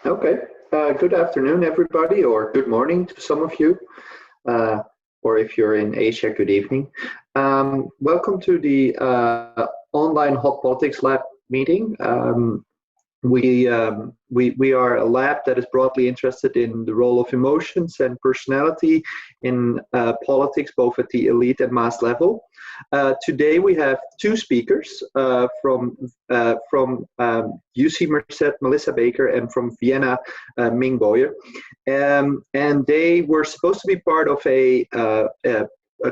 Okay. Good afternoon, everybody, or good morning to some of you, uh, or if you're in Asia, good evening. Welcome to the online Hot Politics Lab meeting. We are a lab that is broadly interested in the role of emotions and personality in politics, both at the elite and mass level. Today we have two speakers from UC Merced, Melissa Baker, and from Vienna, Ming Boyer. And they were supposed to be part of a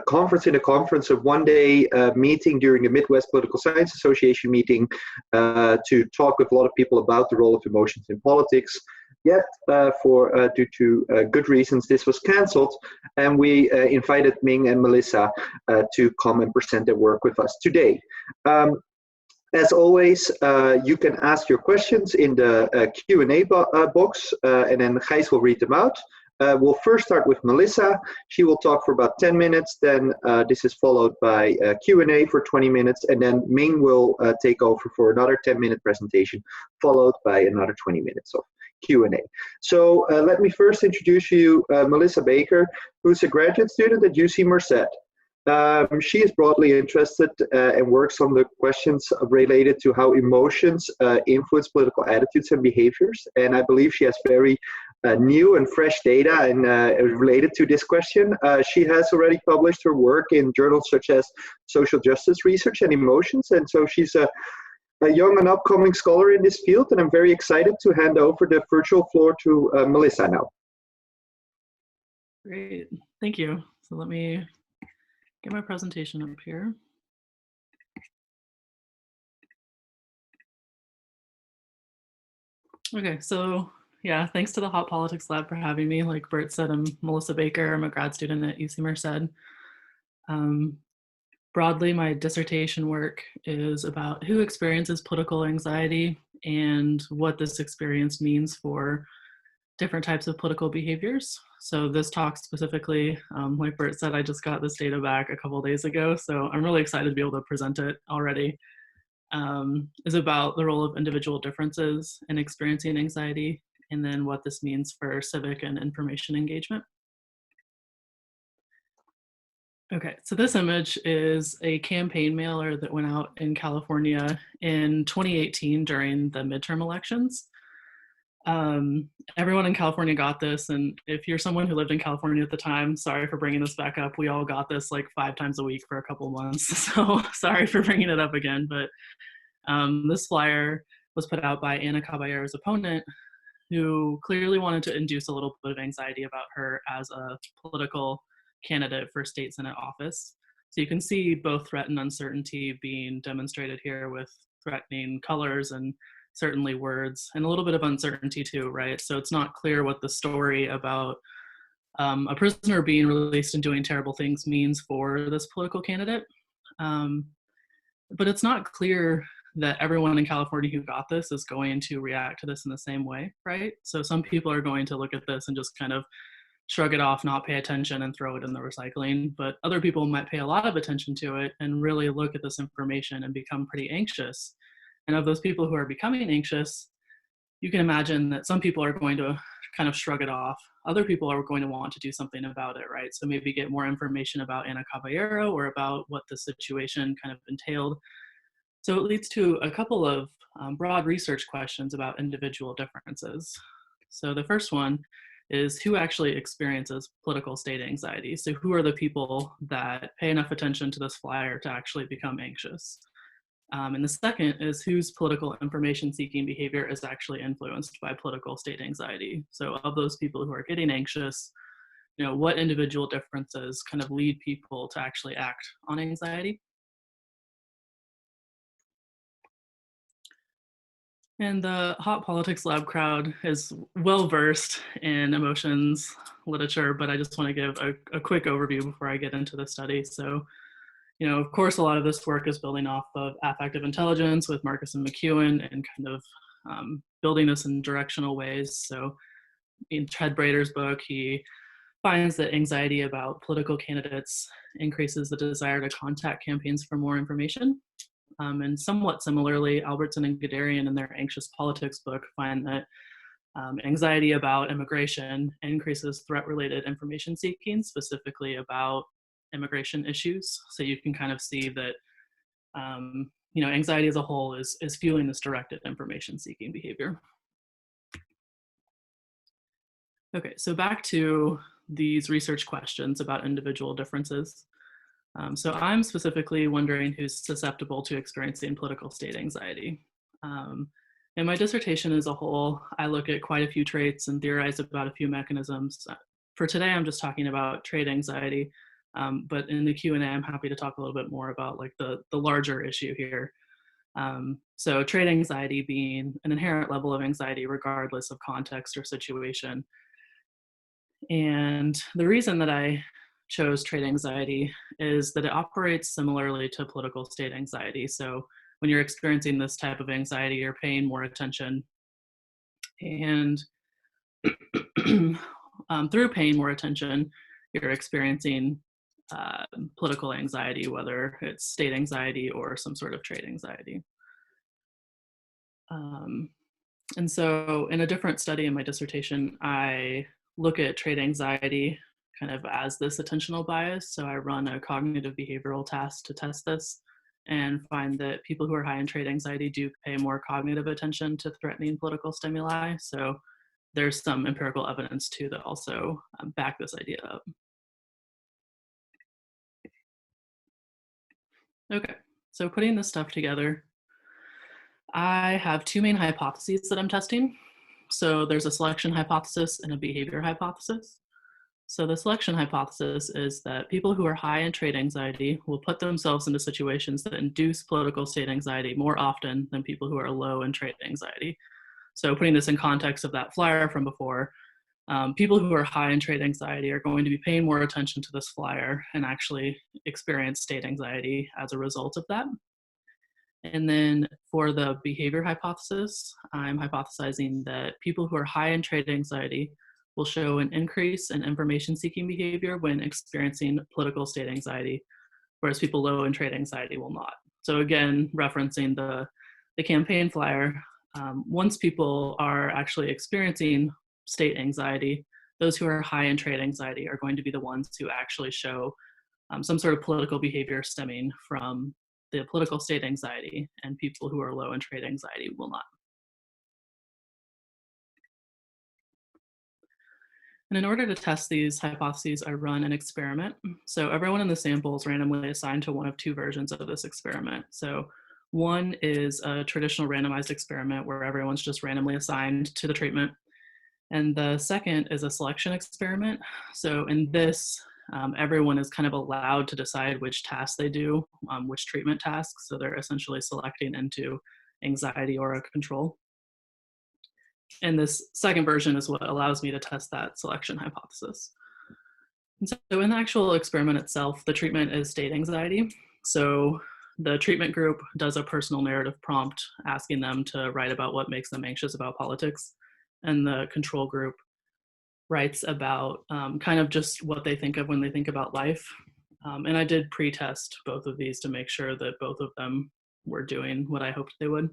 conference, a one-day meeting during the Midwest Political Science Association meeting to talk with a lot of people about the role of emotions in politics. Yet, due to good reasons, this was canceled, and we invited Ming and Melissa to come and present their work with us today. As always, you can ask your questions in the Q&A box, and then Gijs will read them out. We'll first start with Melissa. She will talk for about 10 minutes, then this is followed by Q&A for 20 minutes, and then Ming will take over for another 10-minute presentation, followed by another 20 minutes of Q&A. So let me first introduce you Melissa Baker, who's a graduate student at UC Merced. She is broadly interested and works on the questions related to how emotions influence political attitudes and behaviors. And I believe she has very new and fresh data and related to this question. She has already published her work in journals such as Social Justice Research and Emotions. And so she's a young and upcoming scholar in this field. And I'm very excited to hand over the virtual floor to Melissa now. Great, thank you. So let me get my presentation up here. Okay, so yeah, thanks to the Hot Politics Lab for having me. Like Bert said, I'm Melissa Baker. I'm a grad student at UC Merced. Broadly, my dissertation work is about who experiences political anxiety and what this experience means for different types of political behaviors. So this talk specifically, like Bert said, I just got this data back a couple days ago, so I'm really excited to be able to present it already, is about the role of individual differences in experiencing anxiety, and then what this means for civic and information engagement. Okay, so this image is a campaign mailer that went out in California in 2018 during the midterm elections. Everyone in California got this, and if you're someone who lived in California at the time, sorry for bringing this back up. We all got this like 5 times a week for a couple months, so sorry for bringing it up again. But this flyer was put out by Ana Caballero's opponent, who clearly wanted to induce a little bit of anxiety about her as a political candidate for state senate office. So you can see both threat and uncertainty being demonstrated here with threatening colors and certainly words, and a little bit of uncertainty too, right? So it's not clear what the story about a prisoner being released and doing terrible things means for this political candidate. But it's not clear that everyone in California who got this is going to react to this in the same way, right? So some people are going to look at this and just kind of shrug it off, not pay attention, and throw it in the recycling. But other people might pay a lot of attention to it and really look at this information and become pretty anxious. And of those people who are becoming anxious, you can imagine that some people are going to kind of shrug it off. Other people are going to want to do something about it, right? So maybe get more information about Ana Caballero or about what the situation kind of entailed. So it leads to a couple of broad research questions about individual differences. So the first one is who actually experiences political state anxiety? So who are the people that pay enough attention to this flyer to actually become anxious? And the second is whose political information seeking behavior is actually influenced by political state anxiety. So of those people who are getting anxious, what individual differences kind of lead people to actually act on anxiety? And the Hot Politics Lab crowd is well-versed in emotions literature, but I just want to give a quick overview before I get into the study. So, of course, a lot of this work is building off of affective intelligence with Marcus and McEwen and kind of building this in directional ways. So in Ted Brader's book, he finds that anxiety about political candidates increases the desire to contact campaigns for more information. And somewhat similarly, Albertson and Guderian in their Anxious Politics book find that Anxiety about immigration increases threat-related information seeking, specifically about immigration issues. So you can kind of see that anxiety as a whole is fueling this directed information seeking behavior. Okay, so back to these research questions about individual differences. So I'm specifically wondering who's susceptible to experiencing political state anxiety. In my dissertation as a whole, I look at quite a few traits and theorize about a few mechanisms. For today, I'm just talking about trait anxiety, but in the Q&A, I'm happy to talk a little bit more about like the larger issue here. So trait anxiety being an inherent level of anxiety regardless of context or situation. And the reason that I chose trait anxiety is that it operates similarly to political state anxiety. So when you're experiencing this type of anxiety, you're paying more attention. And through paying more attention, you're experiencing political anxiety, whether it's state anxiety or some sort of trait anxiety. And so in a different study in my dissertation, I look at trait anxiety kind of as this attentional bias. So I run a cognitive behavioral task to test this and find that people who are high in trait anxiety do pay more cognitive attention to threatening political stimuli. So there's some empirical evidence too that also back this idea up. Okay, so putting this stuff together, I have two main hypotheses that I'm testing. So there's a selection hypothesis and a behavior hypothesis. So the selection hypothesis is that people who are high in trait anxiety will put themselves into situations that induce political state anxiety more often than people who are low in trait anxiety. So putting this in context of that flyer from before, people who are high in trait anxiety are going to be paying more attention to this flyer and actually experience state anxiety as a result of that. And then for the behavior hypothesis, I'm hypothesizing that people who are high in trait anxiety will show an increase in information-seeking behavior when experiencing political state anxiety, whereas people low in trait anxiety will not. So again, referencing the campaign flyer, once people are actually experiencing state anxiety, those who are high in trait anxiety are going to be the ones who actually show some sort of political behavior stemming from the political state anxiety, and people who are low in trait anxiety will not. And in order to test these hypotheses, I run an experiment. So everyone in the sample is randomly assigned to one of two versions of this experiment. So one is a traditional randomized experiment where everyone's just randomly assigned to the treatment. And the second is a selection experiment. So in this, everyone is kind of allowed to decide which tasks they do, which treatment tasks. So they're essentially selecting into anxiety or a control. And this second version is what allows me to test that selection hypothesis. And so in the actual experiment itself, the treatment is state anxiety. So the treatment group does a personal narrative prompt asking them to write about what makes them anxious about politics. And the control group writes about kind of just what they think of when they think about life. And I did pre-test both of these to make sure that both of them were doing what I hoped they would.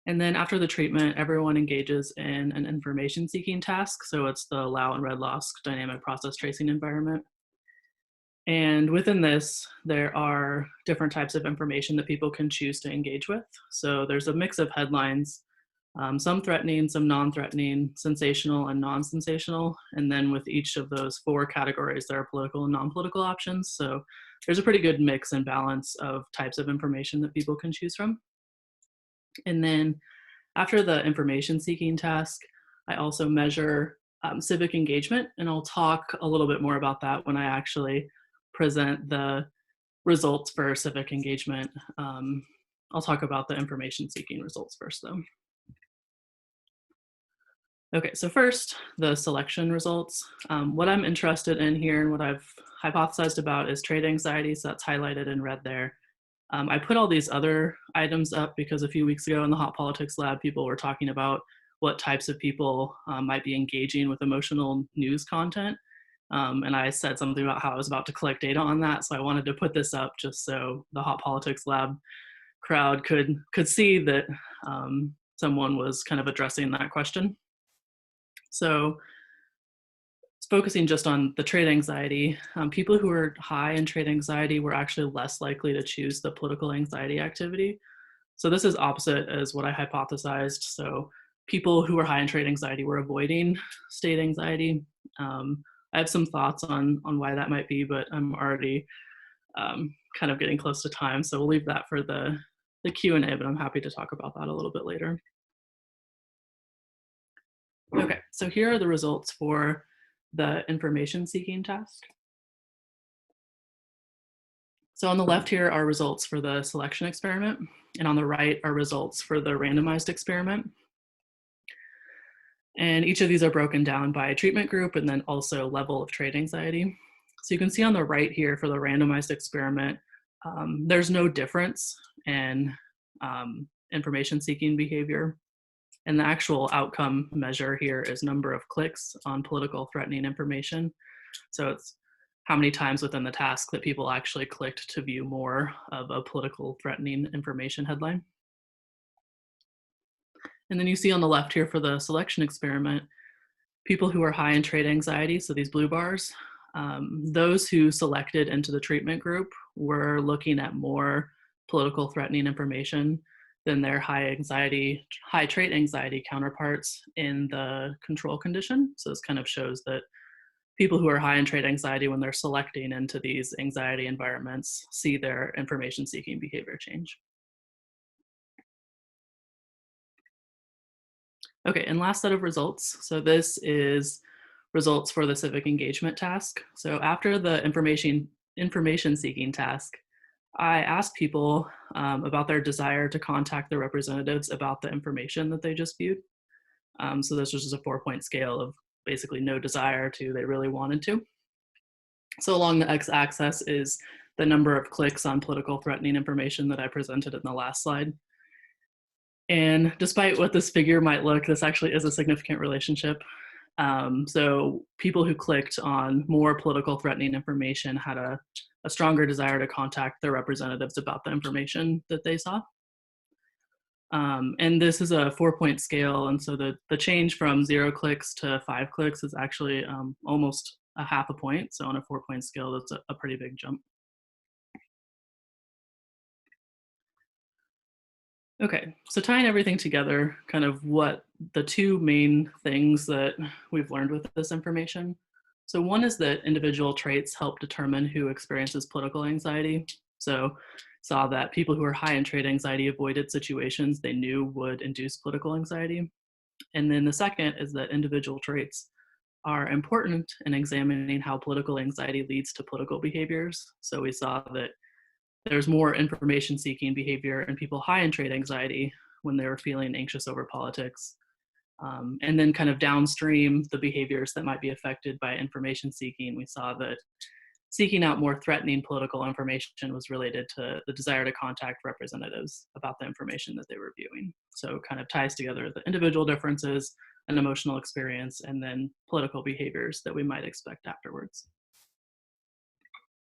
And then after the treatment, everyone engages in an information-seeking task. So it's the Lau and Redlosk dynamic process tracing environment. And within this, there are different types of information that people can choose to engage with. So there's a mix of headlines, some threatening, some non-threatening, sensational and non-sensational. And then with each of those four categories, there are political and non-political options. So there's a pretty good mix and balance of types of information that people can choose from. And then after the information seeking task, I also measure civic engagement, and I'll talk a little bit more about that when I actually present the results for civic engagement. I'll talk about the information seeking results first though. Okay, so first, the selection results. What I'm interested in here and what I've hypothesized about is trait anxiety, so that's highlighted in red there. I put all these other items up because a few weeks ago in the Hot Politics Lab, people were talking about what types of people might be engaging with emotional news content. And I said something about how I was about to collect data on that, so I wanted to put this up just so the Hot Politics Lab crowd could see that someone was kind of addressing that question. So focusing just on the trait anxiety, people who are high in trait anxiety were actually less likely to choose the political anxiety activity. So this is opposite as what I hypothesized. So people who are high in trait anxiety were avoiding state anxiety. I have some thoughts on why that might be, but I'm already kind of getting close to time. So we'll leave that for the Q&A, but I'm happy to talk about that a little bit later. Okay, so here are the results for the information seeking task. So on the left here are results for the selection experiment, and on the right are results for the randomized experiment. And each of these are broken down by treatment group and then also level of trait anxiety. So you can see on the right here for the randomized experiment, there's no difference in information seeking behavior. And the actual outcome measure here is number of clicks on political threatening information. So it's how many times within the task that people actually clicked to view more of a political threatening information headline. And then you see on the left here for the selection experiment, people who are high in trait anxiety, so these blue bars, those who selected into the treatment group were looking at more political threatening information than their high trait anxiety counterparts in the control condition. So this kind of shows that people who are high in trait anxiety, when they're selecting into these anxiety environments, see their information seeking behavior change. Okay, and last set of results. So this is results for the civic engagement task. So after the information seeking task, I asked people about their desire to contact their representatives about the information that they just viewed. So this was just a 4-point scale of basically no desire to they really wanted to. So along the x-axis is the number of clicks on political threatening information that I presented in the last slide. And despite what this figure might look, this actually is a significant relationship. So people who clicked on more political threatening information had a stronger desire to contact their representatives about the information that they saw. And this is a 4-point scale. And so the change from 0 clicks to 5 clicks is actually almost a half a point. So on a 4-point scale, that's a pretty big jump. Okay, so tying everything together, kind of what the two main things that we've learned with this information. So one is that individual traits help determine who experiences political anxiety. So saw that people who are high in trait anxiety avoided situations they knew would induce political anxiety. And then the second is that individual traits are important in examining how political anxiety leads to political behaviors. So we saw that there's more information seeking behavior in people high in trait anxiety when they were feeling anxious over politics. And then kind of downstream, the behaviors that might be affected by information seeking, we saw that seeking out more threatening political information was related to the desire to contact representatives about the information that they were viewing. So kind of ties together the individual differences, an emotional experience, and then political behaviors that we might expect afterwards.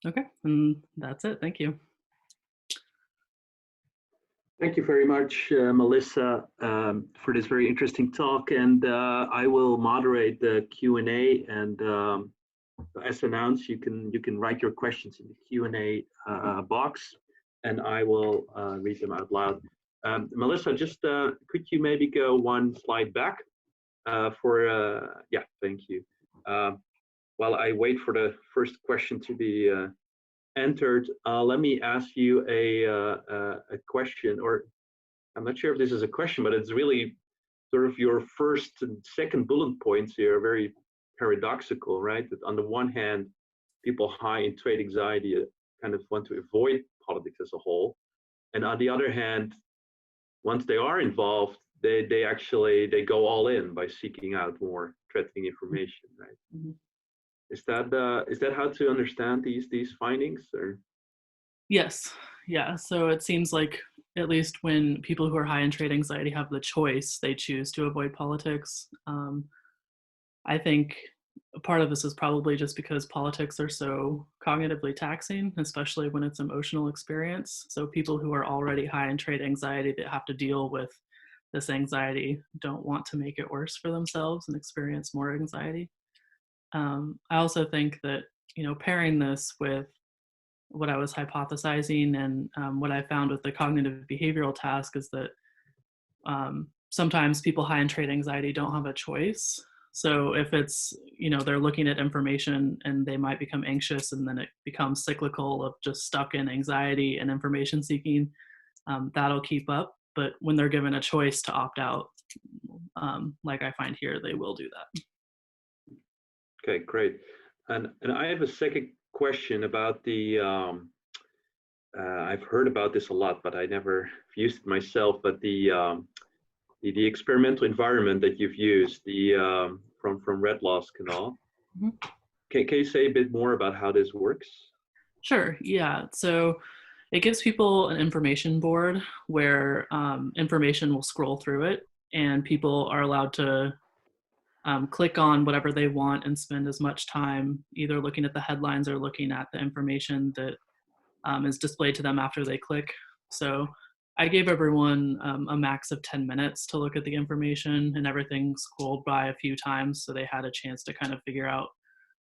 Okay, and that's it. Thank you. Thank you very much, Melissa, for this very interesting talk. And I will moderate the Q&A. And as announced, you can write your questions in the Q&A box, and I will read them out loud. Melissa, just could you maybe go one slide back yeah, thank you. While I wait for the first question to be entered, let me ask you a question, or I'm not sure if this is a question, but it's really sort of your first and second bullet points here are very paradoxical, right? That on the one hand, people high in trait anxiety kind of want to avoid politics as a whole, and on the other hand, once they are involved, they go all in by seeking out more threatening information, right? Mm-hmm. Is that how to understand these findings, or? Yes, yeah. So it seems like at least when people who are high in trait anxiety have the choice, they choose to avoid politics. I think part of this is probably just because politics are so cognitively taxing, especially when it's emotional experience. So people who are already high in trait anxiety that have to deal with this anxiety don't want to make it worse for themselves and experience more anxiety. I also think that, pairing this with what I was hypothesizing and what I found with the cognitive behavioral task is that sometimes people high in trait anxiety don't have a choice. So if it's, they're looking at information and they might become anxious, and then it becomes cyclical of just stuck in anxiety and information seeking, that'll keep up. But when they're given a choice to opt out, like I find here, they will do that. Okay, great. And I have a second question about the, I've heard about this a lot, but I never used it myself, but the experimental environment that you've used, from Red Loss Canal. Mm-hmm. Can you say a bit more about how this works? Sure, yeah. So it gives people an information board where information will scroll through it, and people are allowed to click on whatever they want and spend as much time either looking at the headlines or looking at the information that is displayed to them after they click. So I gave everyone a max of 10 minutes to look at the information, and everything scrolled by a few times, so they had a chance to kind of figure out,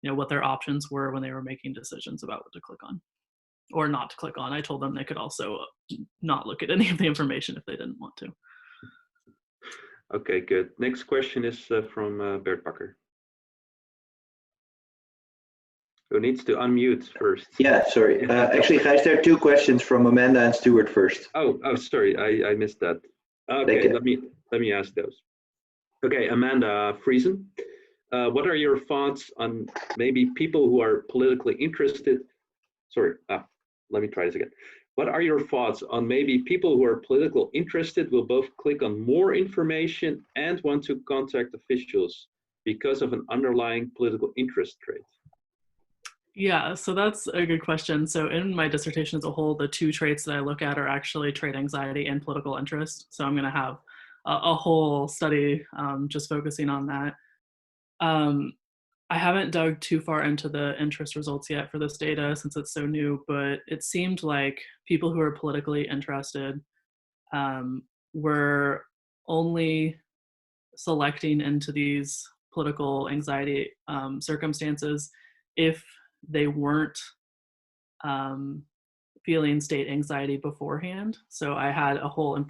what their options were when they were making decisions about what to click on or not to click on. I told them they could also not look at any of the information if they didn't want to. Okay, good. Next question is from Bert Bakker. Who needs to unmute first? Yeah, sorry. Actually, guys, there are two questions from Amanda and Stuart first. Oh, sorry, I missed that. Okay, let me ask those. Okay, Amanda Friesen, what are your thoughts on maybe people who are politically interested? Sorry, let me try this again. What are your thoughts on maybe people who are politically interested will both click on more information and want to contact officials because of an underlying political interest trait? Yeah, so that's a good question. So in my dissertation as a whole, the two traits that I look at are actually trait anxiety and political interest. So I'm going to have a whole study just focusing on that. I haven't dug too far into the interest results yet for this data since it's so new, but it seemed like people who are politically interested were only selecting into these political anxiety circumstances if they weren't feeling state anxiety beforehand. So I had a whole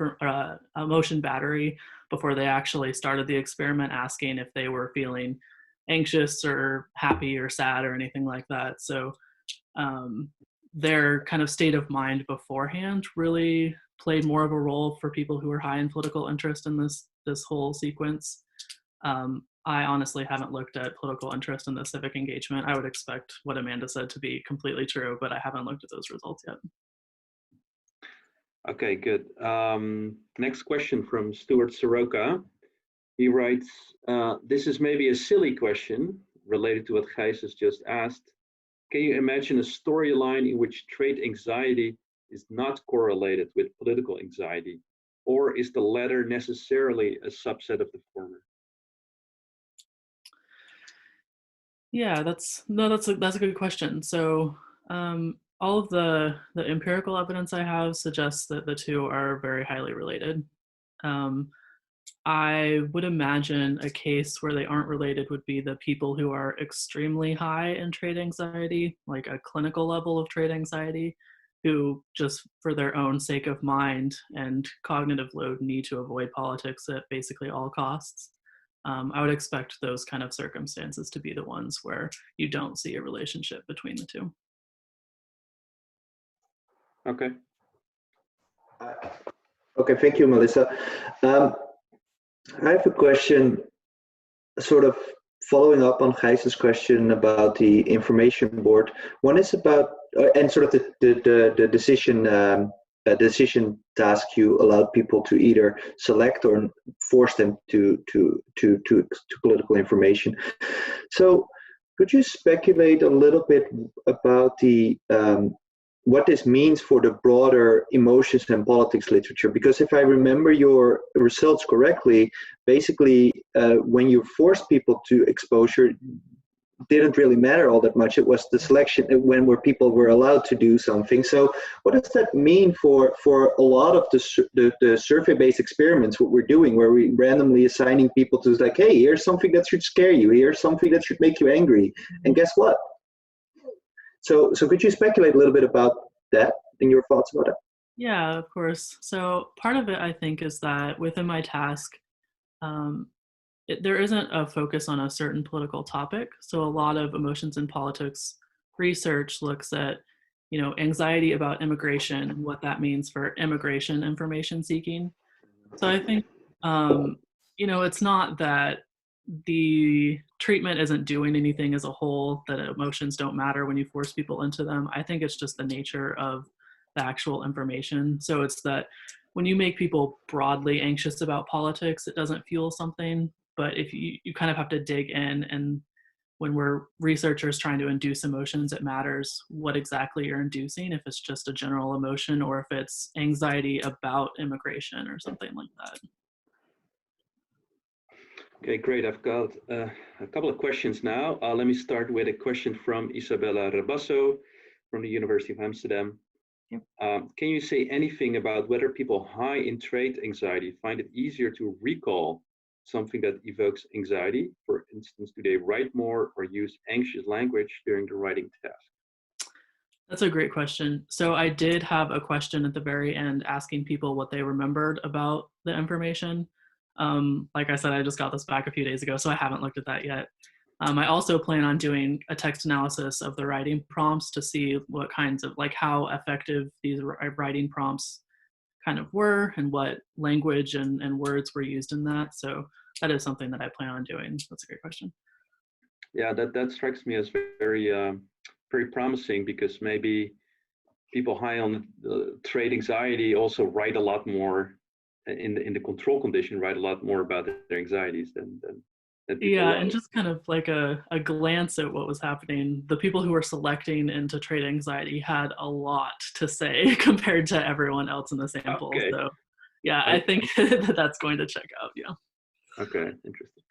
emotion battery before they actually started the experiment, asking if they were feeling anxious or happy or sad or anything like that. So their kind of state of mind beforehand really played more of a role for people who were high in political interest in this whole sequence. I honestly haven't looked at political interest in the civic engagement. I would expect what Amanda said to be completely true, but I haven't looked at those results yet. Okay, good. Next question from Stuart Soroka. He writes, this is maybe a silly question related to what Gijs has just asked. Can you imagine a storyline in which trait anxiety is not correlated with political anxiety, or is the latter necessarily a subset of the former? Yeah, that's a good question. So all of the empirical evidence I have suggests that the two are very highly related. I would imagine a case where they aren't related would be the people who are extremely high in trait anxiety, like a clinical level of trait anxiety, who just for their own sake of mind and cognitive load need to avoid politics at basically all costs. I would expect those kind of circumstances to be the ones where you don't see a relationship between the two. Okay. Okay, thank you, Melissa. I have a question, sort of following up on Gijs's question about the information board. One is about, and sort of the decision task you allowed people to either select or force them to political information. So could you speculate a little bit about the what this means for the broader emotions and politics literature? Because if I remember your results correctly, basically when you force people to exposure, didn't really matter all that much. It was the selection where people were allowed to do something. So what does that mean for a lot of the survey-based experiments, what we're doing, where we randomly assigning people to, like, hey, here's something that should scare you, here's something that should make you angry, and guess what? So could you speculate a little bit about that and your thoughts about it? Yeah, of course. So part of it, I think, is that within my task, there isn't a focus on a certain political topic. So a lot of emotions in politics research looks at, anxiety about immigration and what that means for immigration information seeking. So I think, it's not that the treatment isn't doing anything as a whole, that emotions don't matter when you force people into them. I think it's just the nature of the actual information. So it's that when you make people broadly anxious about politics, it doesn't fuel something. But if you kind of have to dig in, and when we're researchers trying to induce emotions, it matters what exactly you're inducing, if it's just a general emotion or if it's anxiety about immigration or something like that. Okay, great. I've got a couple of questions now. Let me start with a question from Isabella Rabasso from the University of Amsterdam. Yep. Can you say anything about whether people high in trait anxiety find it easier to recall something that evokes anxiety? For instance, do they write more or use anxious language during the writing task? That's a great question. So I did have a question at the very end asking people what they remembered about the information. Like I said, I just got this back a few days ago, so I haven't looked at that yet. I also plan on doing a text analysis of the writing prompts to see what kinds of, like, how effective these writing prompts kind of were and what language and words were used in that. So that is something that I plan on doing. That's a great question. Yeah, that strikes me as very, very promising, because maybe people high on trait anxiety also write a lot more in the control condition, write a lot more about their anxieties than yeah, and just kind of like a glance at what was happening. The people who were selecting into trait anxiety had a lot to say compared to everyone else in the sample. Okay. So yeah, I think that's going to check out. Yeah. Okay, interesting.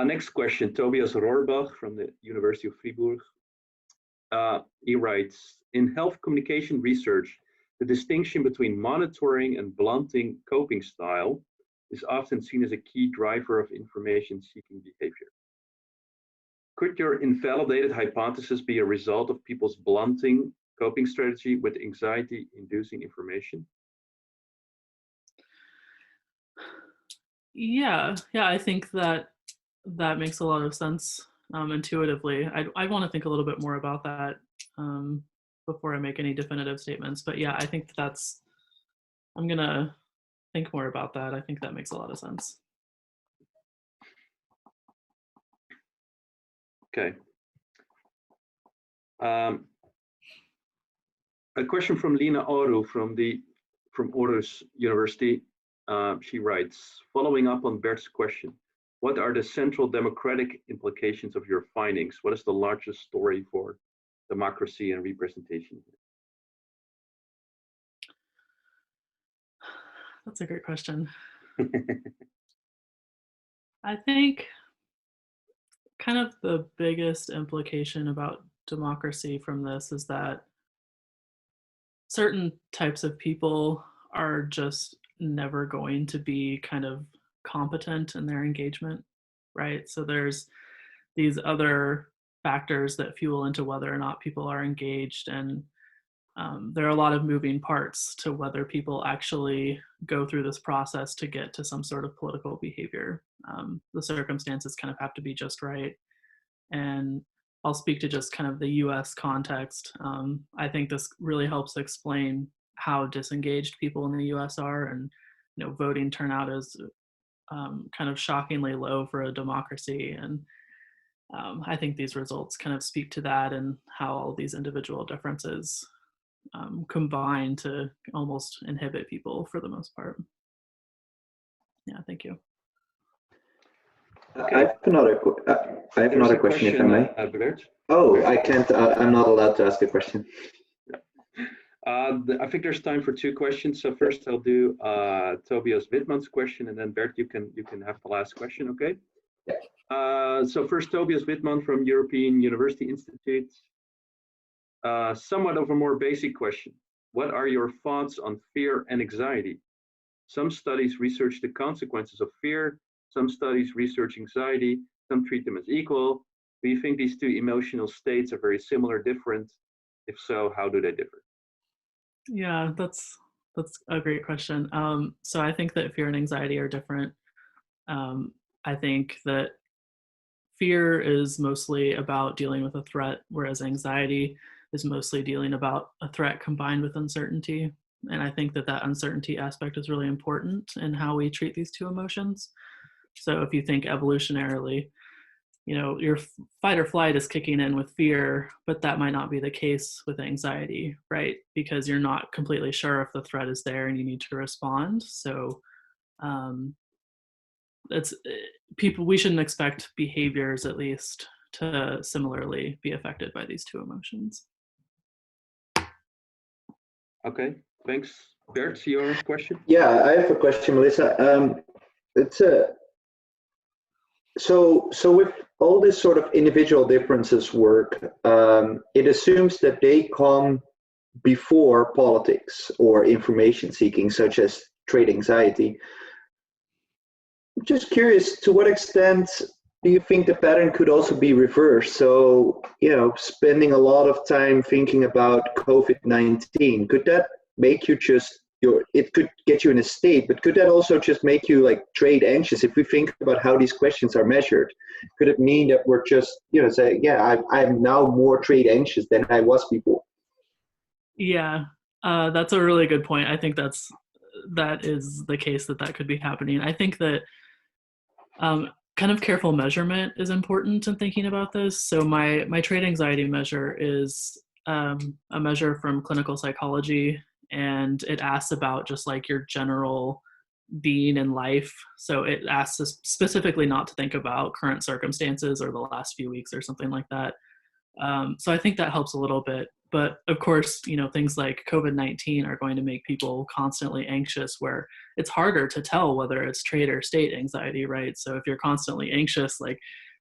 Next question, Tobias Rohrbach from the University of Fribourg. He writes, in health communication research, the distinction between monitoring and blunting coping style is often seen as a key driver of information-seeking behavior. Could your invalidated hypothesis be a result of people's blunting coping strategy with anxiety-inducing information? Yeah, I think that makes a lot of sense intuitively. I want to think a little bit more about that before I make any definitive statements. But yeah, I think I'm going to think more about that. I think that makes a lot of sense. Okay. A question from Lina Oru from Aarhus University. She writes, following up on Bert's question, what are the central democratic implications of your findings? What is the largest story for democracy and representation? That's a great question. I think kind of the biggest implication about democracy from this is that certain types of people are just never going to be kind of competent in their engagement, right? So there's these other factors that fuel into whether or not people are engaged, and there are a lot of moving parts to whether people actually go through this process to get to some sort of political behavior. The circumstances kind of have to be just right. And I'll speak to just kind of the US context. I think this really helps explain how disengaged people in the US are, and voting turnout is kind of shockingly low for a democracy. And I think these results kind of speak to that, and how all these individual differences combine to almost inhibit people for the most part. Yeah, thank you. Okay. I have another question, if I may. Oh, I can't. I'm not allowed to ask a question. I think there's time for two questions. So first, I'll do Tobias Wittmann's question, and then Bert, you can have the last question. Okay. Yeah. So first, Tobias Wittmann from European University Institute. Somewhat of a more basic question. What are your thoughts on fear and anxiety? Some studies research the consequences of fear. Some studies research anxiety. Some treat them as equal. Do you think these two emotional states are very similar, different? If so, how do they differ? Yeah, that's a great question. So I think that fear and anxiety are different. I think that fear is mostly about dealing with a threat, whereas anxiety is mostly dealing about a threat combined with uncertainty. And I think that that uncertainty aspect is really important in how we treat these two emotions. So if you think evolutionarily, you know, your fight or flight is kicking in with fear, but that might not be the case with anxiety, right? Because you're not completely sure if the threat is there and you need to respond. So it's people, we shouldn't expect behaviors at least to similarly be affected by these two emotions. Okay, thanks. Bert, your question? Yeah, I have a question, Melissa. It's a so with all this sort of individual differences work, it assumes that they come before politics or information seeking, such as trait anxiety. I'm just curious, to what extent do you think the pattern could also be reversed? So, you know, spending a lot of time thinking about COVID-19, could that make you just it could get you in a state, but could that also just make you like trait anxious? If we think about how these questions are measured, could it mean that we're just, you know, saying, yeah, I'm now more trait anxious than I was before? Yeah, that's a really good point. I think that is the case, that could be happening. I think that kind of careful measurement is important in thinking about this. So my trait anxiety measure is a measure from clinical psychology, and it asks about just like your general being in life. So it asks us specifically not to think about current circumstances or the last few weeks or something like that. So I think that helps a little bit. But of course, you know, things like COVID-19 are going to make people constantly anxious, where it's harder to tell whether it's trait or state anxiety, right? So if you're constantly anxious, like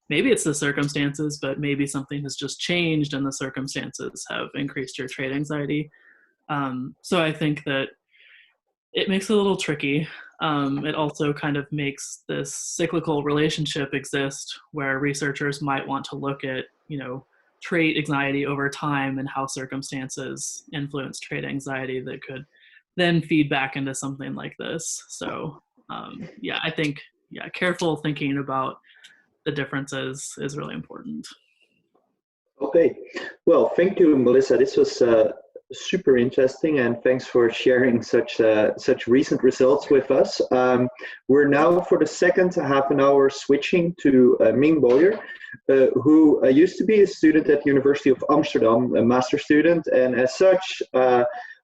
maybe it's the circumstances, but maybe something has just changed and the circumstances have increased your trait anxiety. So I think that it makes it a little tricky. It also kind of makes this cyclical relationship exist where researchers might want to look at, you know, trait anxiety over time and how circumstances influence trait anxiety that could then feed back into something like this. So yeah, I think, yeah, careful thinking about the differences is really important. Okay, well, thank you, Melissa. This was super interesting, and thanks for sharing such recent results with us. We're now for the second half an hour switching to Ming Boyer, who used to be a student at University of Amsterdam, a master student, and as such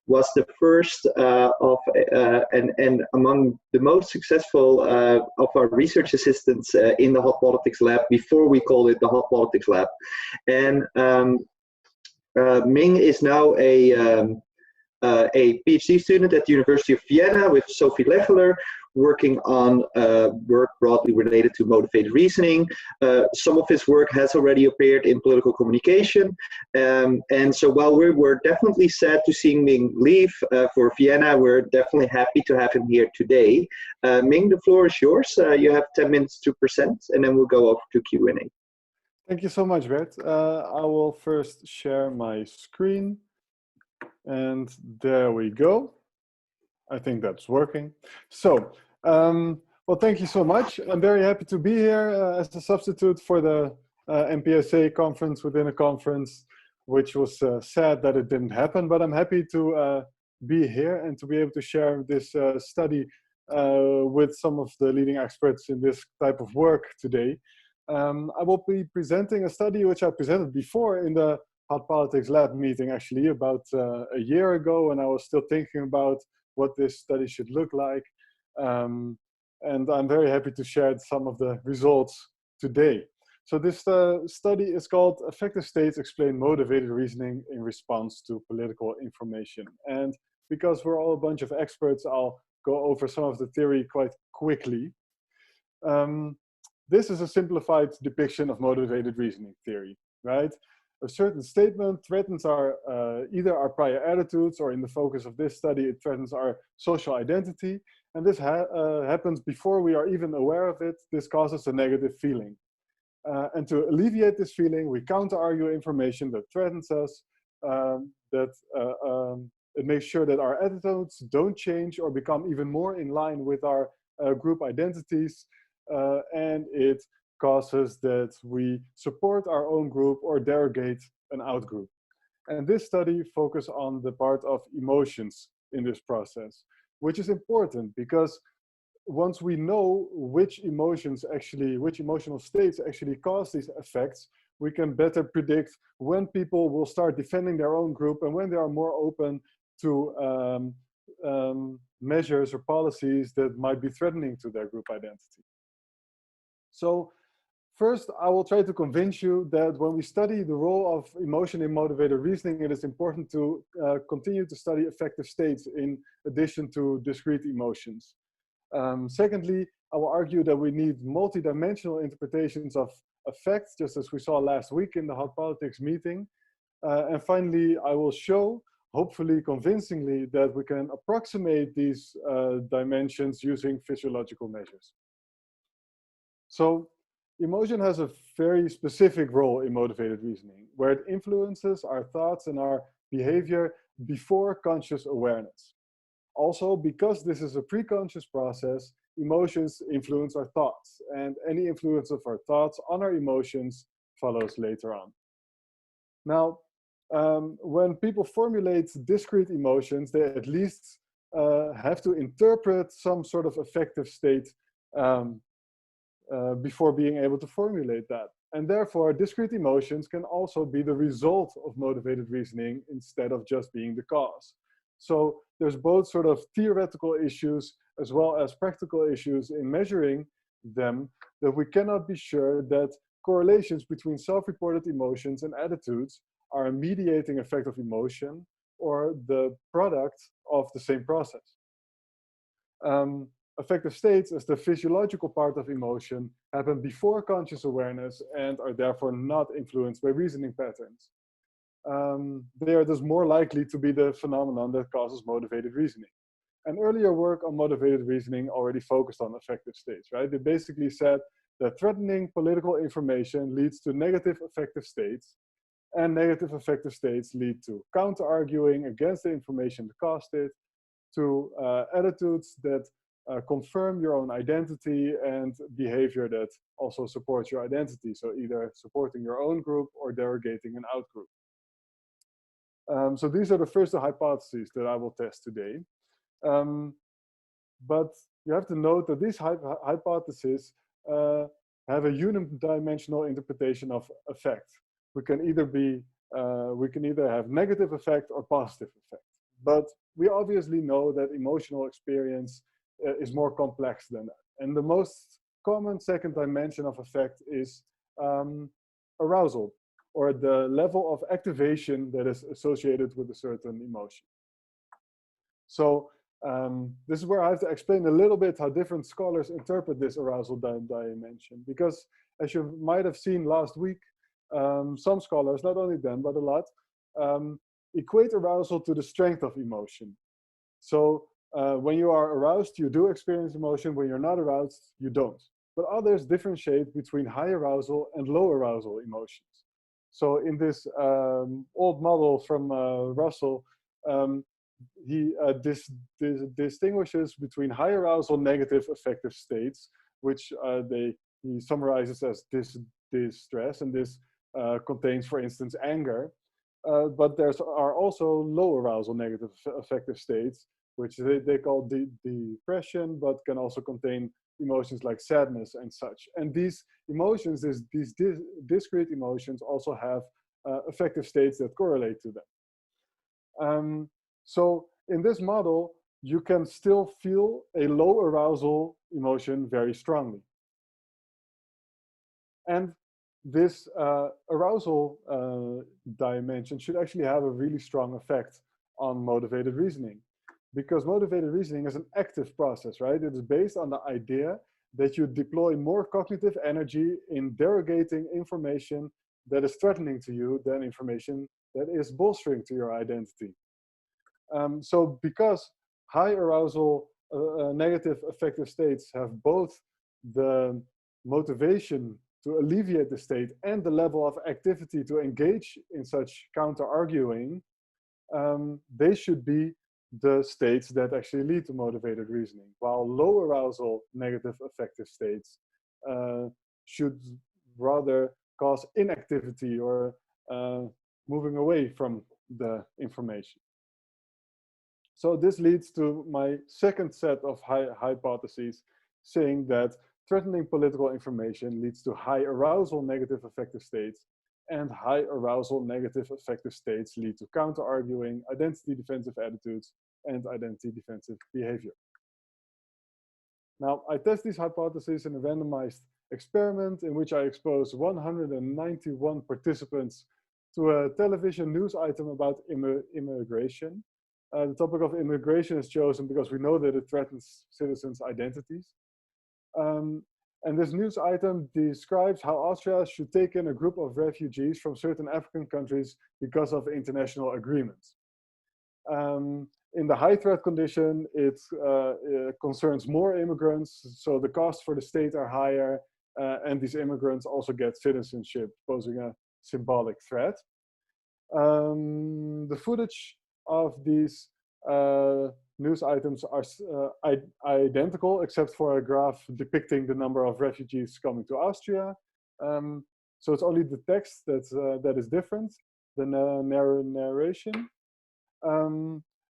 was the first and among the most successful of our research assistants in the Hot Politics Lab before we called it the Hot Politics Lab. And Ming is now a PhD student at the University of Vienna with Sophie Lecheler, working on work broadly related to motivated reasoning. Some of his work has already appeared in political communication. And so while we were definitely sad to see Ming leave for Vienna, we're definitely happy to have him here today. Ming, the floor is yours. You have 10 minutes to present, and then we'll go over to Q&A. Thank you so much, Bert. I will first share my screen. And there we go. I think that's working. So, well, thank you so much. I'm very happy to be here as a substitute for the MPSA conference within a conference, which was sad that it didn't happen, but I'm happy to be here and to be able to share this study with some of the leading experts in this type of work today. I will be presenting a study which I presented before in the Hot Politics Lab meeting, actually, about a year ago, and I was still thinking about what this study should look like. And I'm very happy to share some of the results today. So this study is called Affective States Explain Motivated Reasoning in Response to Political Information. And because we're all a bunch of experts, I'll go over some of the theory quite quickly. this is a simplified depiction of motivated reasoning theory, right? A certain statement threatens either our prior attitudes, or in the focus of this study, it threatens our social identity. And this happens before we are even aware of it. This causes a negative feeling. And to alleviate this feeling, we counter-argue information that threatens us, it makes sure that our attitudes don't change or become even more in line with our group identities, and it causes that we support our own group or derogate an outgroup. And this study focuses on the part of emotions in this process, which is important because once we know which emotional states actually cause these effects, we can better predict when people will start defending their own group and when they are more open to measures or policies that might be threatening to their group identity. So first, I will try to convince you that when we study the role of emotion in motivated reasoning, it is important to continue to study affective states in addition to discrete emotions. Secondly, I will argue that we need multidimensional interpretations of affects, just as we saw last week in the Hot Politics meeting. And finally, I will show, hopefully convincingly, that we can approximate these dimensions using physiological measures. So emotion has a very specific role in motivated reasoning, where it influences our thoughts and our behavior before conscious awareness. Also, because this is a pre-conscious process, emotions influence our thoughts, and any influence of our thoughts on our emotions follows later on. Now, when people formulate discrete emotions, they at least have to interpret some sort of affective state before being able to formulate that. And therefore, discrete emotions can also be the result of motivated reasoning instead of just being the cause. So there's both sort of theoretical issues as well as practical issues in measuring them, that we cannot be sure that correlations between self-reported emotions and attitudes are a mediating effect of emotion or the product of the same process. Affective states, as the physiological part of emotion, happen before conscious awareness and are therefore not influenced by reasoning patterns. They are thus more likely to be the phenomenon that causes motivated reasoning. And earlier work on motivated reasoning already focused on affective states, right? They basically said that threatening political information leads to negative affective states, and negative affective states lead to counter-arguing against the information that caused it, to attitudes that confirm your own identity, and behavior that also supports your identity. So either supporting your own group or derogating an outgroup. So these are the first hypotheses that I will test today. But you have to note that these hypotheses have a unidimensional interpretation of effect. We can either have negative effect or positive effect. But we obviously know that emotional experience is more complex than that. And the most common second dimension of effect is arousal, or the level of activation that is associated with a certain emotion. So this is where I have to explain a little bit how different scholars interpret this arousal dimension. Because as you might have seen last week, some scholars, not only them, but a lot, equate arousal to the strength of emotion. So when you are aroused, you do experience emotion. When you're not aroused, you don't. But others differentiate between high arousal and low arousal emotions. So in this old model from Russell, he distinguishes between high arousal negative affective states, which he summarizes as distress, and this contains, for instance, anger. But there are also low arousal negative affective states, which they call depression, but can also contain emotions like sadness and such. And these emotions, these discrete emotions, also have affective states that correlate to them. So in this model, you can still feel a low arousal emotion very strongly. And this arousal dimension should actually have a really strong effect on motivated reasoning, because motivated reasoning is an active process, right? It is based on the idea that you deploy more cognitive energy in derogating information that is threatening to you than information that is bolstering to your identity. So because high arousal negative affective states have both the motivation to alleviate the state and the level of activity to engage in such counter-arguing, they should be the states that actually lead to motivated reasoning, while low arousal negative affective states should rather cause inactivity or moving away from the information. So this leads to my second set of hypotheses, saying that threatening political information leads to high arousal negative affective states, and high arousal negative affective states lead to counter-arguing, identity defensive attitudes, and identity defensive behavior. Now, I test these hypotheses in a randomized experiment in which I expose 191 participants to a television news item about immigration. The topic of immigration is chosen because we know that it threatens citizens' identities. And this news item describes how Austria should take in a group of refugees from certain African countries because of international agreements. In the high threat condition, it concerns more immigrants, so the costs for the state are higher, and these immigrants also get citizenship, posing a symbolic threat. The footage of these news items are identical, except for a graph depicting the number of refugees coming to Austria. So it's only the text that is different, the narration.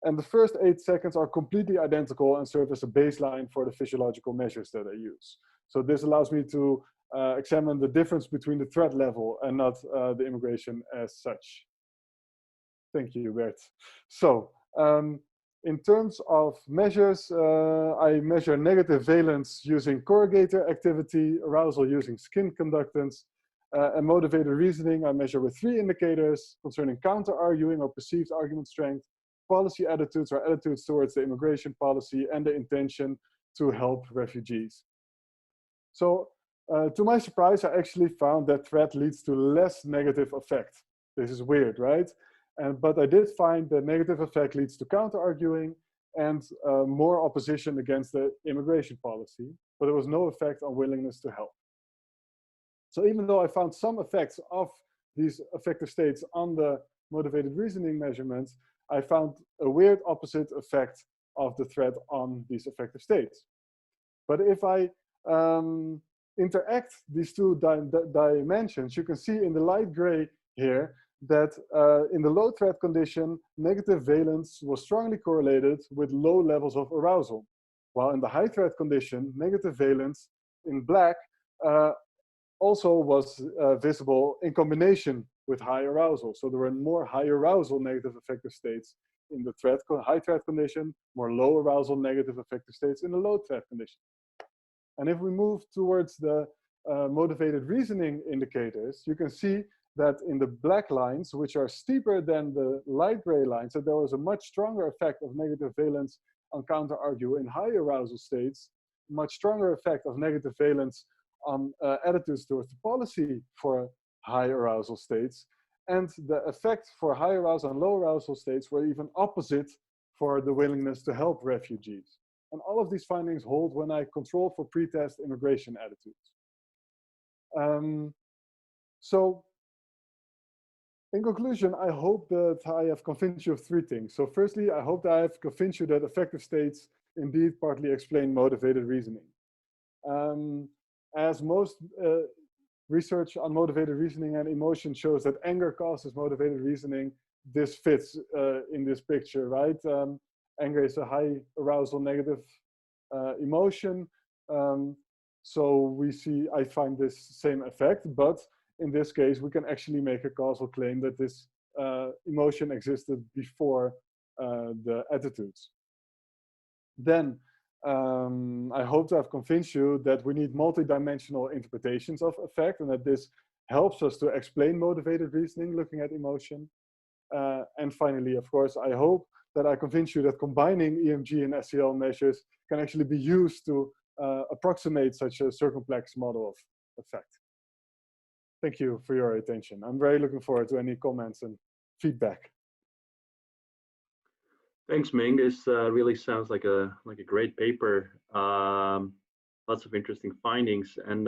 And the first 8 seconds are completely identical and serve as a baseline for the physiological measures that I use. So this allows me to examine the difference between the threat level and not the immigration as such. Thank you, Bert. So in terms of measures, I measure negative valence using corrugator activity, arousal using skin conductance, and motivated reasoning I measure with 3 indicators concerning counter-arguing or perceived argument strength, policy attitudes or attitudes towards the immigration policy, and the intention to help refugees. So to my surprise, I actually found that threat leads to less negative effect. This is weird, right? But I did find that negative effect leads to counter-arguing and more opposition against the immigration policy, but there was no effect on willingness to help. So even though I found some effects of these affective states on the motivated reasoning measurements, I found a weird opposite effect of the threat on these affective states. But if I interact these two dimensions, you can see in the light gray here that in the low threat condition, negative valence was strongly correlated with low levels of arousal. While in the high threat condition, negative valence in black also was visible in combination with high arousal. So there were more high arousal negative affective states in the high threat condition, more low arousal negative affective states in the low threat condition. And if we move towards the motivated reasoning indicators, you can see that in the black lines, which are steeper than the light gray lines, that there was a much stronger effect of negative valence on counter-argue in high arousal states, much stronger effect of negative valence on attitudes towards the policy for high arousal states, and the effect for high arousal and low arousal states were even opposite for the willingness to help refugees. And all of these findings hold when I control for pretest immigration attitudes. So in conclusion, I hope that I have convinced you of 3 things. So firstly, I hope that I have convinced you that affective states indeed partly explain motivated reasoning. As most research on motivated reasoning and emotion shows that anger causes motivated reasoning, this fits in this picture, right? Anger is a high arousal negative emotion. So we see, I find this same effect, but in this case, we can actually make a causal claim that this emotion existed before the attitudes. Then I hope to have convinced you that we need multidimensional interpretations of effect and that this helps us to explain motivated reasoning looking at emotion. And finally, of course, I hope that I convince you that combining EMG and SEL measures can actually be used to approximate such a circumplex model of effect. Thank you for your attention. I'm very looking forward to any comments and feedback. Thanks, Ming. This really sounds like a great paper. Lots of interesting findings, and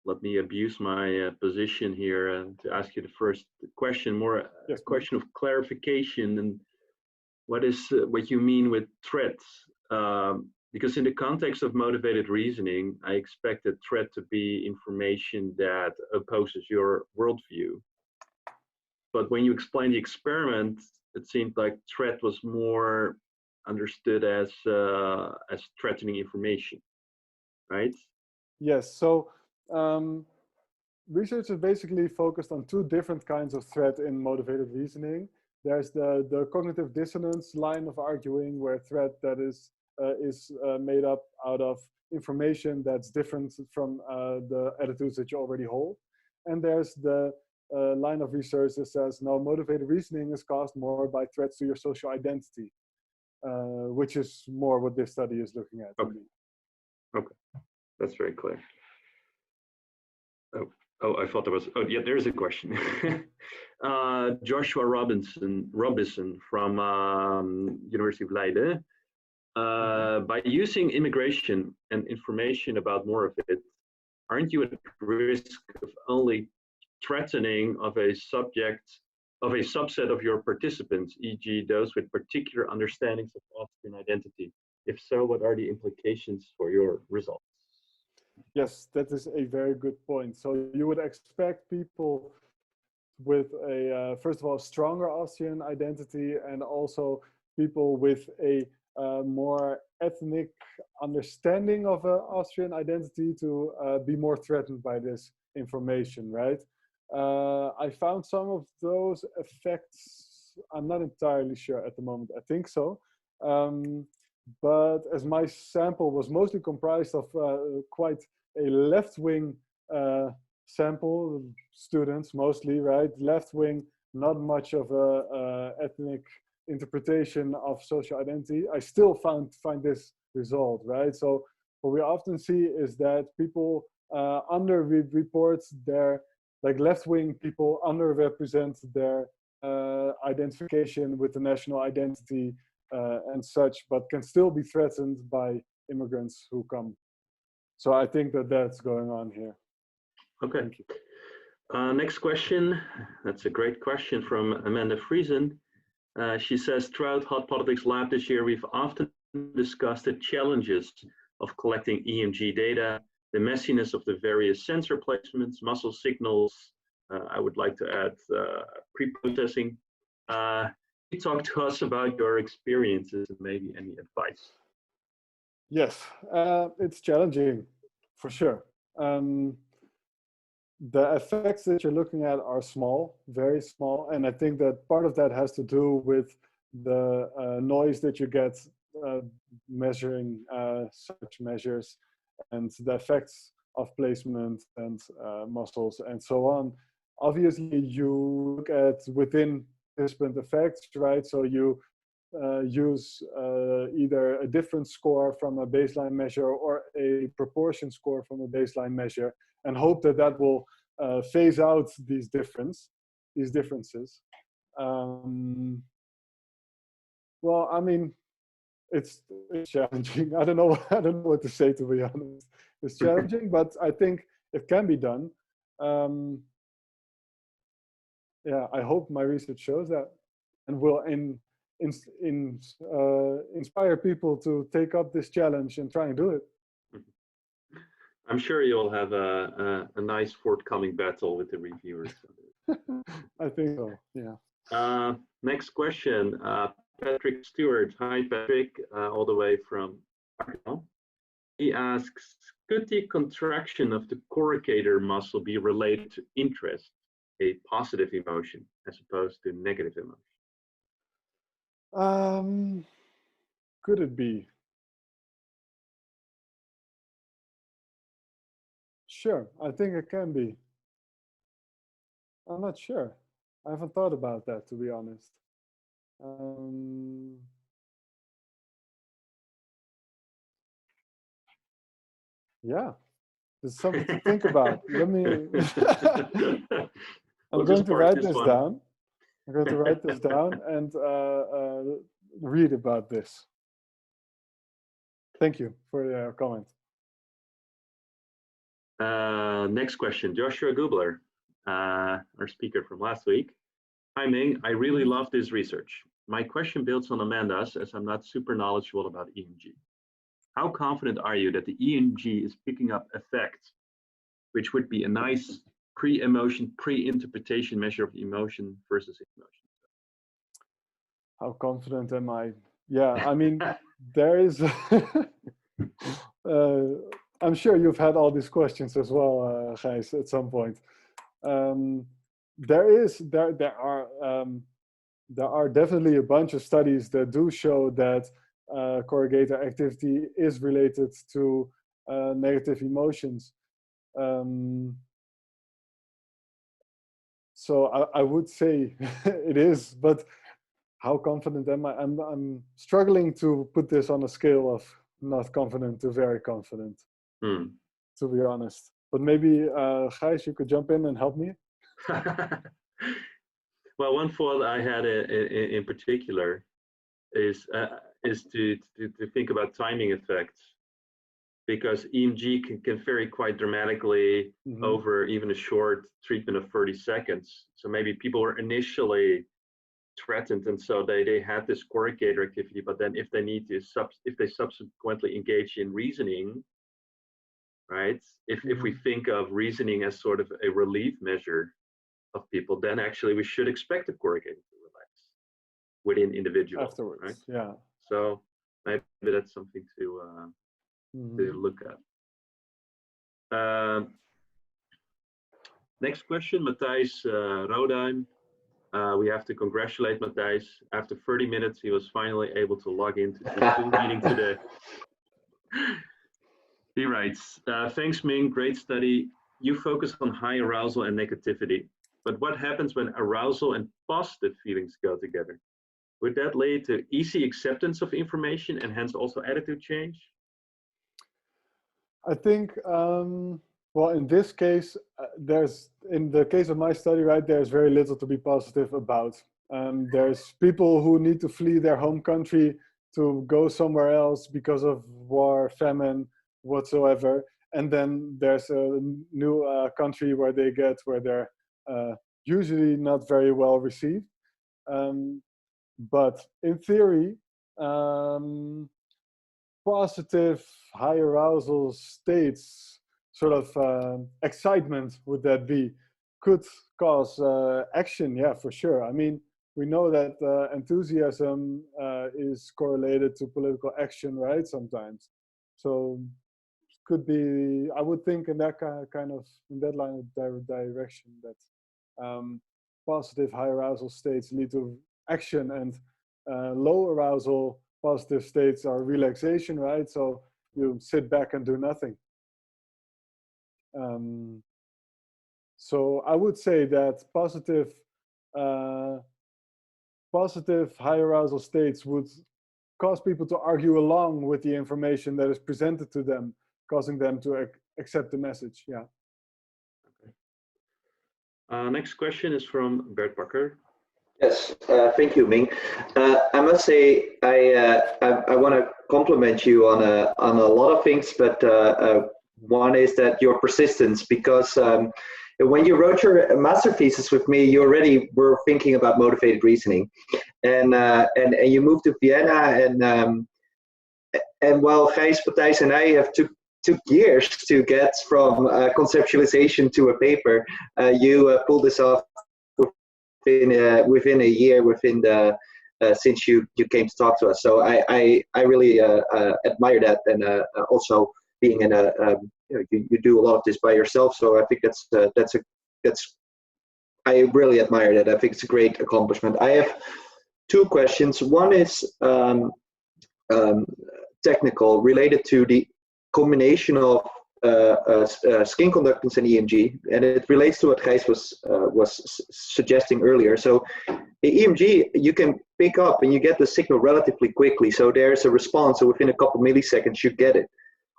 let me abuse my position here to ask you the first question, more yes, a question of clarification. And what is what you mean with threats? Because in the context of motivated reasoning, I expect a threat to be information that opposes your worldview. But when you explain the experiment, it seemed like threat was more understood as threatening information, right? Yes. So research is basically focused on two different kinds of threat in motivated reasoning. There's the cognitive dissonance line of arguing, where threat that is made up out of information that's different from the attitudes that you already hold. And there's the line of research that says, no, motivated reasoning is caused more by threats to your social identity, which is more what this study is looking at. Okay, okay. That's very clear. Oh, I thought there was, oh yeah, there's a question. Joshua Robinson from University of Leiden. By using immigration and information about more of it, aren't you at risk of only threatening of a subset of your participants, e.g. those with particular understandings of Austrian identity? If so, what are the implications for your results? Yes, that is a very good point. So you would expect people with a, first of all, stronger Austrian identity, and also people with a more ethnic understanding of Austrian identity to be more threatened by this information, right? I found some of those effects. I'm not entirely sure at the moment. I think so. But as my sample was mostly comprised of quite a left-wing sample, students mostly, right? Left-wing, not much of a ethnic interpretation of social identity, I still find this result, right? So what we often see is that people underreport their, like left-wing people underrepresent their identification with the national identity and such, but can still be threatened by immigrants who come. So I think that that's going on here. Okay. Thank you. Next question. That's a great question from Amanda Friesen. She says, throughout Hot Politics Lab this year, we've often discussed the challenges of collecting EMG data, the messiness of the various sensor placements, muscle signals. I would like to add pre-processing. Can you talk to us about your experiences and maybe any advice? Yes, it's challenging, for sure. The effects that you're looking at are small, very small, and I think that part of that has to do with the noise that you get measuring such measures, and the effects of placement and muscles and so on. Obviously, you look at within participant effects, right? So you use either a difference score from a baseline measure or a proportion score from a baseline measure, and hope that that will phase out these differences. Well, I mean, it's challenging. I don't know what to say, to be honest. It's challenging, but I think it can be done. Yeah, I hope my research shows that, and will inspire people to take up this challenge and try and do it. I'm sure you'll have a nice forthcoming battle with the reviewers. I think so, yeah. Next question, Patrick Stewart. Hi, Patrick, all the way from Arkansas. He asks, could the contraction of the corrugator muscle be related to interest, a positive emotion, as opposed to negative emotion? Could it be? Sure, I think it can be. I'm not sure. I haven't thought about that, to be honest. Yeah, there's something to think about. Let me. I'm We'll going just to park write this this one. down. I'm going to write this down and read about this. Thank you for your comment. Next question, Joshua Gubler, our speaker from last week. Hi Ming, I really love this research. My question builds on Amanda's, as I'm not super knowledgeable about EMG. How confident are you that the EMG is picking up effects, which would be a nice pre-emotion, pre-interpretation measure of emotion versus emotion? How confident am I? Yeah, I mean, there is. I'm sure you've had all these questions as well, Gijs, at some point. There are definitely a bunch of studies that do show that corrugator activity is related to negative emotions. So I would say it is, but how confident am I? I'm struggling to put this on a scale of not confident to very confident, to be honest. But maybe Gijs, you could jump in and help me. Well, one thought I had in particular is to think about timing effects, because EMG can vary quite dramatically over even a short treatment of 30 seconds. So maybe people were initially threatened, and so they had this corrugator activity, but then if they need to if they subsequently engage in reasoning, right? If we think of reasoning as sort of a relief measure of people, then actually we should expect the corrugator to relax within individuals afterwards, right? Yeah. So maybe that's something to look at. Next question, Matthijs Rodheim. We have to congratulate Matthijs. After 30 minutes, he was finally able to log into the Zoom meeting today. He writes, thanks Ming, great study. You focus on high arousal and negativity, but what happens when arousal and positive feelings go together? Would that lead to easy acceptance of information and hence also attitude change? I think, well, in this case, in the case of my study, right, there's very little to be positive about. There's people who need to flee their home country to go somewhere else because of war, famine, whatsoever. And then there's a new country where they're usually not very well received. But in theory, positive high arousal states, sort of excitement would that be, could cause action, yeah, for sure. I mean, we know that enthusiasm is correlated to political action, right, sometimes. So could be, I would think in that kind of, in that line of direction, that positive high arousal states lead to action, and low arousal positive states are relaxation, right? So you sit back and do nothing. So I would say that positive high arousal states would cause people to argue along with the information that is presented to them, causing them to accept the message. Yeah. Okay. Next question is from Bert Bakker. Yes, thank you, Ming. I must say I want to compliment you on a lot of things, but one is that your persistence, because when you wrote your master thesis with me, you already were thinking about motivated reasoning, and you moved to Vienna, and while Gijs, Matthijs, and I have took years to get from conceptualization to a paper, you pulled this off within a year, since you came to talk to us. So I really admire that, and also being in you do a lot of this by yourself. So I think that's I really admire that. I think it's a great accomplishment. I have two questions. One is technical, related to the combination of skin conductance and EMG, and it relates to what Gijs was suggesting earlier. So the EMG, you can pick up and you get the signal relatively quickly, so there's a response, so within a couple milliseconds you get it.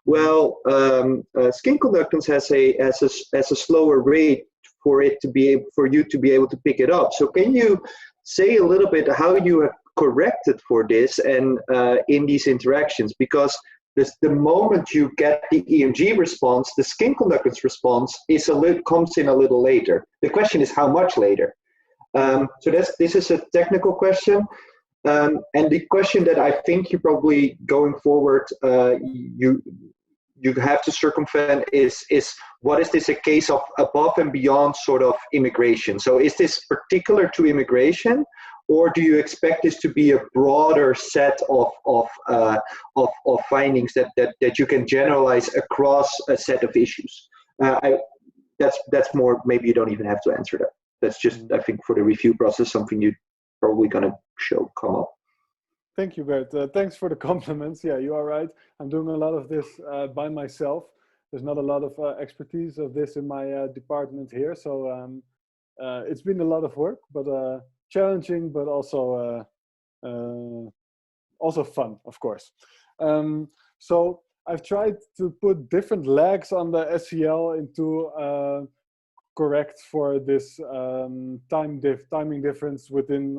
Well, skin conductance has a slower rate for it to be able, for you to be able to pick it up. So can you say a little bit how you have corrected for this and in these interactions? Because the moment you get the EMG response, the skin conductance response comes in a little later. The question is how much later. So this is a technical question. And the question that I think you probably going forward you have to circumvent is what is this a case of above and beyond sort of immigration? So is this particular to immigration, or do you expect this to be a broader set of findings that you can generalize across a set of issues? That's more, maybe you don't even have to answer that. That's just, I think, for the review process, something you're probably going to come up. Thank you, Bert. Thanks for the compliments. Yeah, you are right. I'm doing a lot of this by myself. There's not a lot of expertise of this in my department here. So it's been a lot of work, but challenging, but also fun, of course. So I've tried to put different legs on the SCL into correct for this timing difference within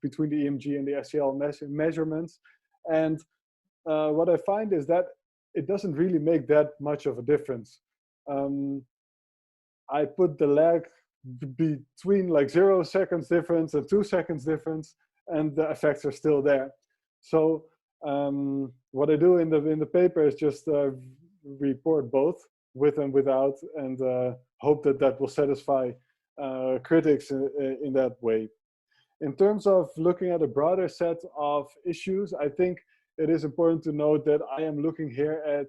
between the EMG and the SCL measurements. And what I find is that it doesn't really make that much of a difference. I put the lag between like 0 seconds difference and 2 seconds difference, and the effects are still there. So what I do in the paper is just report both with and without, and hope that will satisfy critics in that way. In terms of looking at a broader set of issues, I think it is important to note that I am looking here at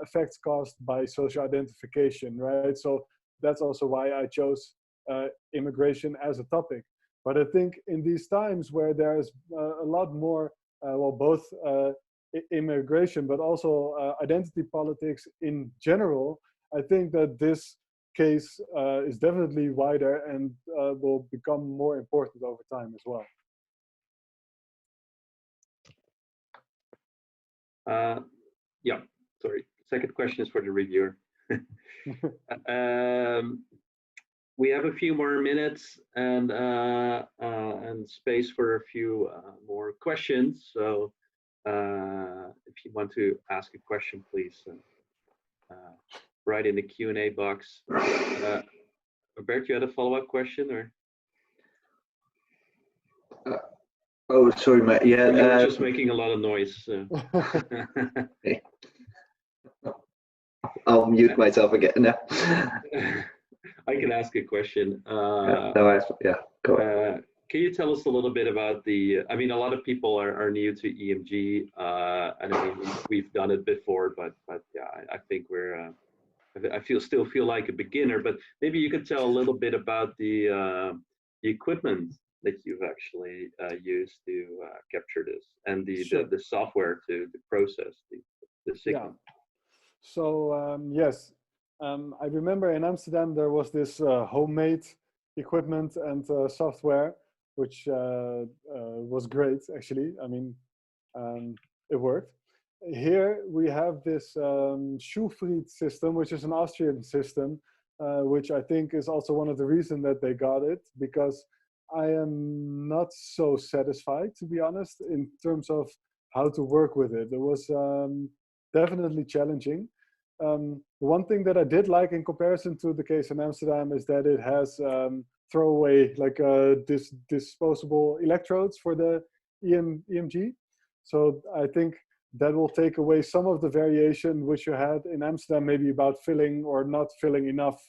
effects caused by social identification, right? So that's also why I chose immigration as a topic. But I think in these times where there's a lot more, both immigration, but also identity politics in general, I think that this case is definitely wider and will become more important over time as well. Yeah, sorry. Second question is for the reviewer. We have a few more minutes and space for a few more questions. So if you want to ask a question, please write in the Q&A box. Bert, you had a follow-up question, or? Oh, sorry, Matt. Yeah, you were just making a lot of noise. So. Okay. I'll mute myself again now. I can ask a question. Yeah, go ahead. Can you tell us a little bit about the, I mean, a lot of people are new to EMG, and I mean, we've done it before, but yeah, I think we're, I still feel like a beginner, but maybe you could tell a little bit about the equipment that you've actually used to capture this, and the software to process the signal. Yeah. So yes, I remember in Amsterdam there was this homemade equipment and software, which was great actually. I mean, it worked. Here we have this Schufried system, which is an Austrian system, which I think is also one of the reasons that they got it, because I am not so satisfied, to be honest, in terms of how to work with it. It was definitely challenging. One thing that I did like in comparison to the case in Amsterdam is that it has throwaway, like disposable electrodes for the EMG. So I think that will take away some of the variation which you had in Amsterdam, maybe about filling or not filling enough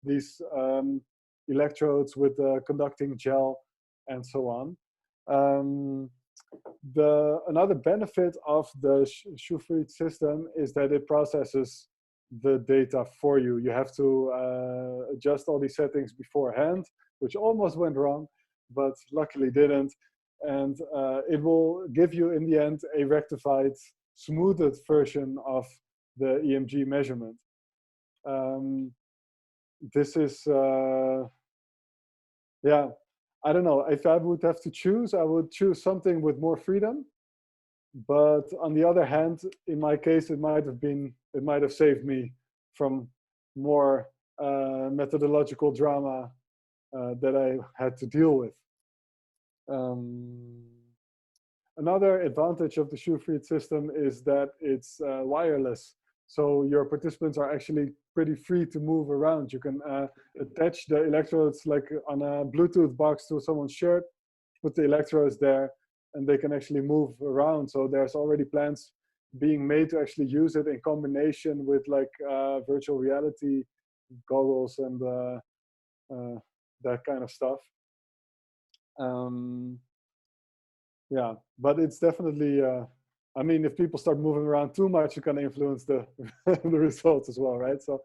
these electrodes with conducting gel and so on. Another benefit of the Schufried system is that it processes the data for you. You have to adjust all these settings beforehand, which almost went wrong, but luckily didn't. And it will give you, in the end, a rectified, smoothed version of the EMG measurement. This is, yeah, I don't know. If I would have to choose, I would choose something with more freedom. But on the other hand, in my case, it might have saved me from more methodological drama that I had to deal with. Another advantage of the Schufried system is that it's wireless. So your participants are actually pretty free to move around. You can attach the electrodes like on a Bluetooth box to someone's shirt, put the electrodes there, and they can actually move around. So there's already plans being made to actually use it in combination with like virtual reality goggles and that kind of stuff. Yeah, but it's definitely, I mean, if people start moving around too much, you can influence the the results as well, right? So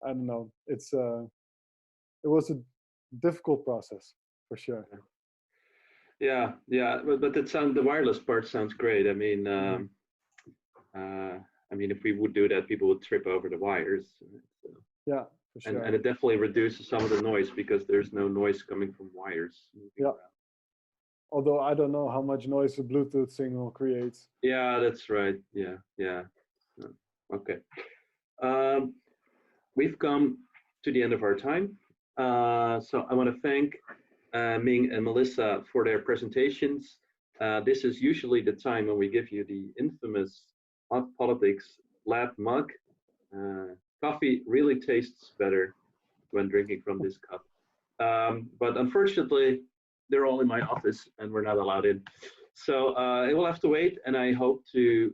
I don't know. It was a difficult process for sure. Yeah, but the wireless part sounds great. I mean, if we would do that, people would trip over the wires. Yeah, for sure. And it definitely reduces some of the noise because there's no noise coming from wires. Yeah. Around. Although I don't know how much noise a Bluetooth signal creates. Yeah, that's right. Yeah. Okay. We've come to the end of our time. So I want to thank Ming and Melissa for their presentations. This is usually the time when we give you the infamous Hot Politics lab mug. Coffee really tastes better when drinking from this cup. But unfortunately, they're all in my office and we're not allowed in. So it will have to wait, and I hope to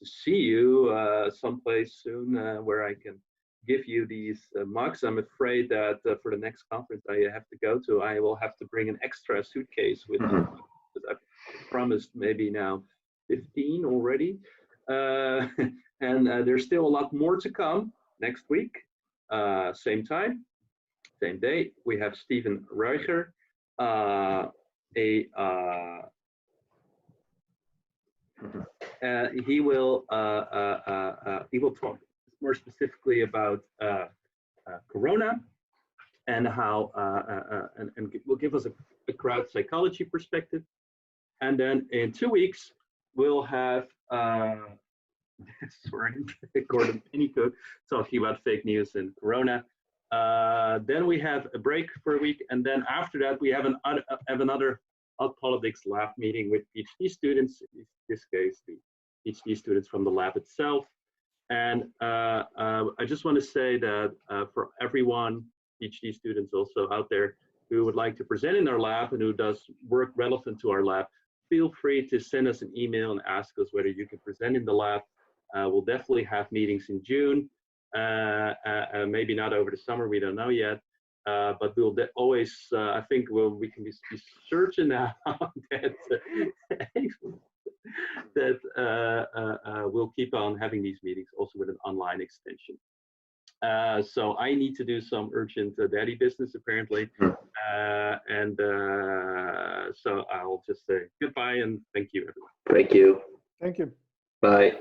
see you someplace soon where I can give you these mugs. I'm afraid that for the next conference I have to go to, I will have to bring an extra suitcase with me. I've promised maybe now 15 already. And there's still a lot more to come next week. Same time, same day. We have Steven Reicher, he will talk more specifically about Corona and how and will give us a crowd psychology perspective. And then in 2 weeks we'll have Gordon Pennycook talking about fake news and Corona. Then we have a break for a week, and then after that we have another Hot Politics lab meeting with PhD students. In this case, the PhD students from the lab itself. And I just want to say that for everyone, PhD students also out there who would like to present in our lab and who does work relevant to our lab, feel free to send us an email and ask us whether you can present in the lab. We'll definitely have meetings in June, maybe not over the summer, we don't know yet. But we'll always, I think we can be certain now that we'll keep on having these meetings also with an online extension. So I need to do some urgent daddy business apparently. So I'll just say goodbye and thank you everyone. Thank you. Thank you. Bye.